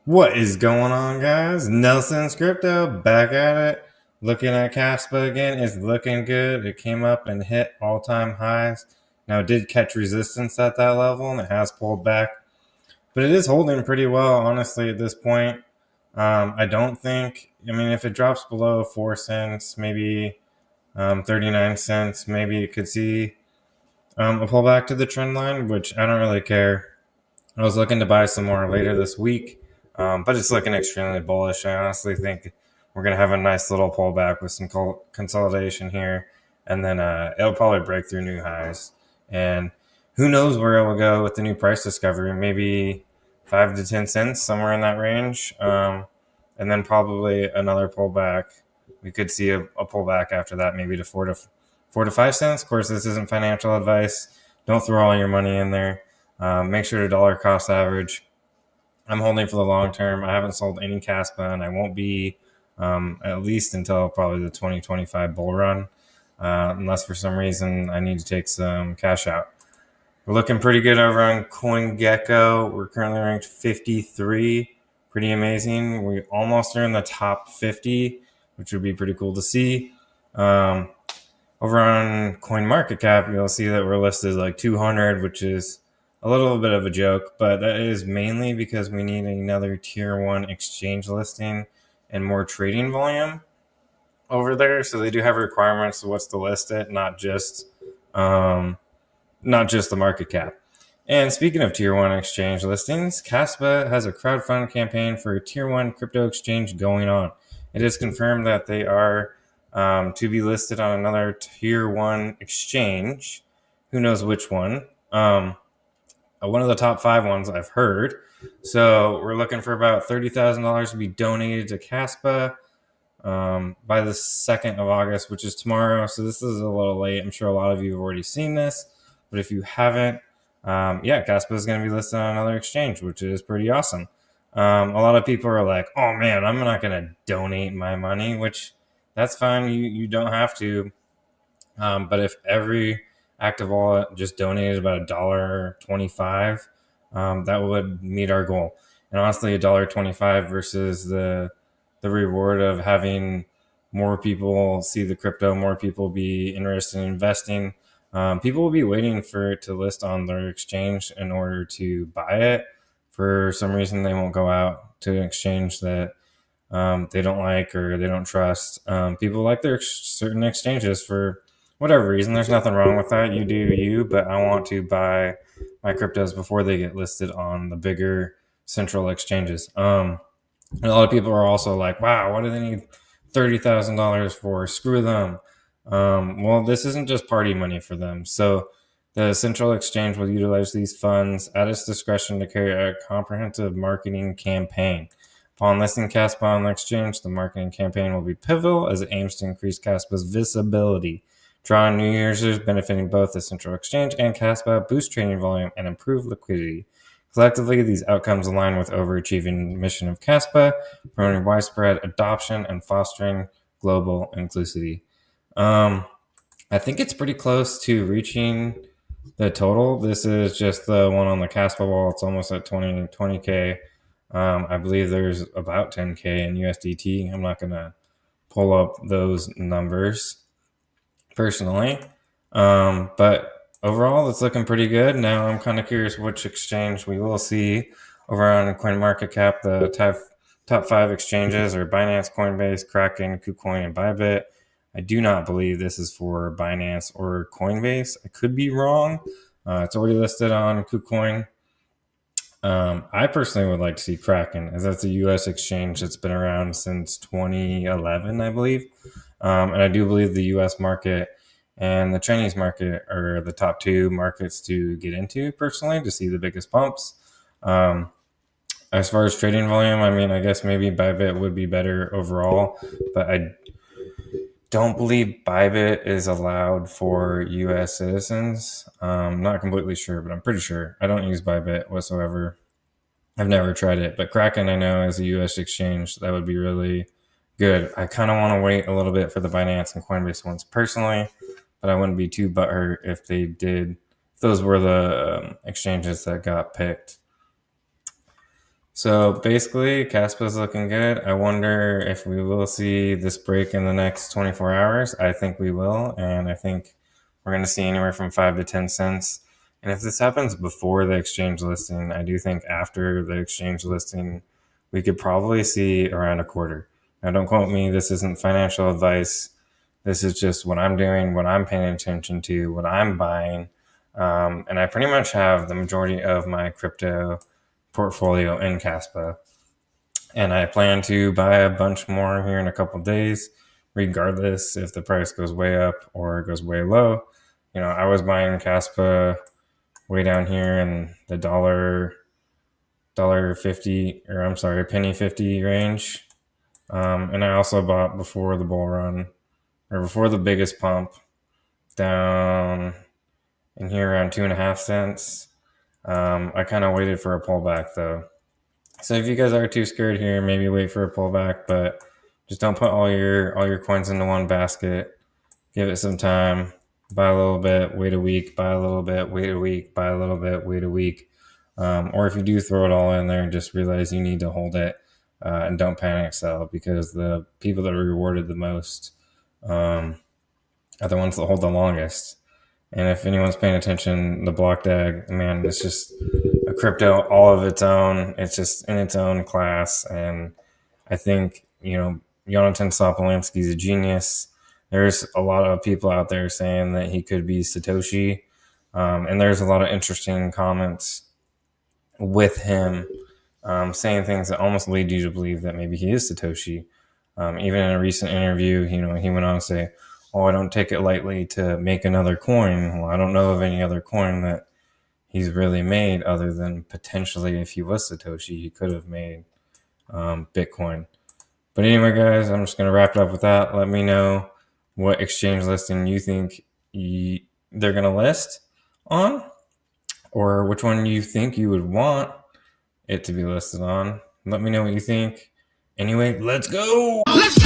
What is going on, guys? Nelson's Crypto back at it. Looking at KASPA again. It's looking good. It came up and hit all-time highs. Now, it did catch resistance at that level, and it has pulled back. But it is holding pretty well, honestly, at this point. I don't think, if it drops below 4 cents, maybe 39 cents, maybe it could see a pullback to the trend line, which I don't really care. I was looking to buy some more later this week, but it's looking extremely bullish. I honestly think we're going to have a nice little pullback with some consolidation here, and then it'll probably break through new highs. And who knows where it will go with the new price discovery? Maybe 5 to 10 cents, somewhere in that range, and then probably another pullback. We could see a pullback after that, maybe to 4 to 5 cents. Of course, this isn't financial advice. Don't throw all your money in there. Make sure to dollar cost average. I'm holding for the long term. I haven't sold any KASPA, and I won't be at least until probably the 2025 bull run, unless for some reason I need to take some cash out. We're looking pretty good over on CoinGecko. We're currently ranked 53. Pretty amazing. We almost are in the top 50, which would be pretty cool to see. Over on CoinMarketCap, you'll see that we're listed like 200, which is a little bit of a joke, but that is mainly because we need another tier 1 exchange listing and more trading volume over there. So they do have requirements of what's to list it, not just the market cap. And speaking of tier 1 exchange listings, KASPA has a crowdfund campaign for a tier 1 crypto exchange going on. It is confirmed that they are to be listed on another tier 1 exchange. Who knows which one? One of the top 5 ones I've heard. So we're looking for about $30,000 to be donated to KASPA by the 2nd of August, which is tomorrow. So this is a little late. I'm sure a lot of you have already seen this, but if you haven't, KASPA is going to be listed on another exchange, which is pretty awesome. A lot of people are like, oh man, I'm not going to donate my money, which that's fine. You don't have to. But if every active wallet just donated about $1.25, that would meet our goal. And honestly, $1.25 versus the reward of having more people see the crypto, more people be interested in investing. People will be waiting for it to list on their exchange in order to buy it. For some reason, they won't go out to an exchange that they don't like or they don't trust. People like their certain exchanges for whatever reason. There's nothing wrong with that. You do you, but I want to buy my cryptos before they get listed on the bigger central exchanges. And a lot of people are also like, wow, what do they need $30,000 for? Screw them. Well, this isn't just party money for them. So the central exchange will utilize these funds at its discretion to carry out a comprehensive marketing campaign. Upon listing KASPA on the exchange, the marketing campaign will be pivotal as it aims to increase KASPA's visibility, drawing new users, benefiting both the central exchange and KASPA, boost trading volume, and improve liquidity. Collectively, these outcomes align with overachieving mission of KASPA, promoting widespread adoption and fostering global inclusivity. I think it's pretty close to reaching the total. This is just the one on the KASPA wall. It's almost at 20K. I believe there's about 10K in USDT. I'm not going to pull up those numbers personally. But overall, it's looking pretty good. Now I'm kind of curious which exchange we will see over on CoinMarketCap. The top 5 exchanges are Binance, Coinbase, Kraken, KuCoin, and Bybit. I do not believe this is for Binance or Coinbase. I could be wrong. It's already listed on KuCoin. I personally would like to see Kraken, as that's a U.S. exchange that's been around since 2011, I believe. And I do believe the U.S. market and the Chinese market are the top 2 markets to get into personally to see the biggest bumps. As far as trading volume, I guess maybe Bybit would be better overall, but I don't believe Bybit is allowed for U.S. citizens. Not completely sure, but I'm pretty sure. I don't use Bybit whatsoever. I've never tried it, but Kraken I know is a U.S. exchange. That would be really good. I kind of want to wait a little bit for the Binance and Coinbase ones personally, but I wouldn't be too butthurt if they did. If those were the exchanges that got picked. So basically, KASPA is looking good. I wonder if we will see this break in the next 24 hours. I think we will, and I think we're going to see anywhere from 5 to 10 cents. And if this happens before the exchange listing, I do think after the exchange listing, we could probably see around a quarter. Now, don't quote me. This isn't financial advice. This is just what I'm doing, what I'm paying attention to, what I'm buying. And I pretty much have the majority of my crypto portfolio in KASPA. And I plan to buy a bunch more here in a couple days, regardless if the price goes way up or goes way low. You know, I was buying KASPA way down here in the dollar 50, or I'm sorry, penny 50 range. And I also bought before the bull run, or before the biggest pump, down in here around 2.5 cents. I kind of waited for a pullback though. So if you guys are too scared here, maybe wait for a pullback, but just don't put all your coins into one basket. Give it some time. Buy a little bit, wait a week, buy a little bit, wait a week, buy a little bit, wait a week. Or if you do throw it all in there, just realize you need to hold it and don't panic sell, because the people that are rewarded the most are the ones that hold the longest. And if anyone's paying attention, the block dag, man, it's just a crypto all of its own. It's just in its own class. And I think, Jonathan Sopolanski's a genius. There's a lot of people out there saying that he could be Satoshi. And there's a lot of interesting comments with him saying things that almost lead you to believe that maybe he is Satoshi. Even in a recent interview, he went on to say, "Oh, I don't take it lightly to make another coin." Well, I don't know of any other coin that he's really made other than potentially, if he was Satoshi, he could have made Bitcoin. But anyway, guys, I'm just going to wrap it up with that. Let me know what exchange listing you think they're going to list on, or which one you think you would want it to be listed on. Let me know what you think. Anyway, let's go! Let's go!